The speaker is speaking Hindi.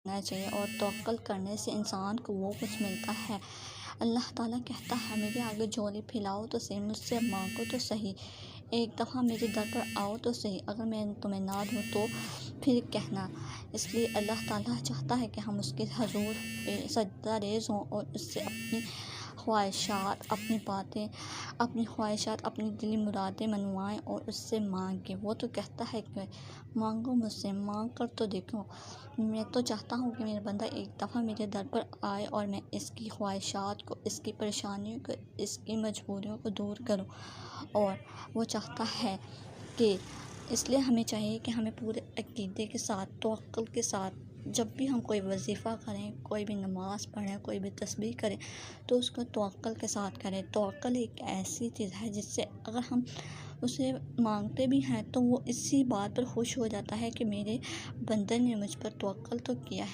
करना चाहिए और तवक्कुल करने से इंसान को वो कुछ मिलता है। अल्लाह ताला कहता है, मेरे आगे झोली फैलाओ तो सही, मुझसे मांगो तो सही, एक दफ़ा मेरे दर पर आओ तो सही, अगर मैं तुम्हें ना दूँ तो फिर कहना। इसलिए अल्लाह ताला चाहता है कि हम उसके हजूर पे सजदा रेज़ हों और उससे अपनी ख्वाहिशात, अपनी बातें, अपनी ख्वाहिशात, अपनी दिली मुरादें मनवाएं और उससे मांगें। वो तो कहता है कि मांगो मुझसे, मांग कर तो देखो। मैं तो चाहता हूँ कि मेरा बंदा एक दफ़ा मेरे दर पर आए और मैं इसकी ख्वाहिशात को, इसकी परेशानियों को, इसकी मजबूरियों को दूर करूँ। और वो चाहता है कि इसलिए हमें चाहिए कि हमें पूरे अक़ीदे के साथ, तवक्कुल के साथ जब भी हम कोई वज़ीफ़ा करें, कोई भी नमाज़ पढ़ें, कोई भी तस्बीह करें, तो उसको तवक्कुल के साथ करें। तवक्कुल एक ऐसी चीज़ है जिससे अगर हम उसे मांगते भी हैं तो वो इसी बात पर खुश हो जाता है कि मेरे बंदे ने मुझ पर तवक्कुल तो किया है।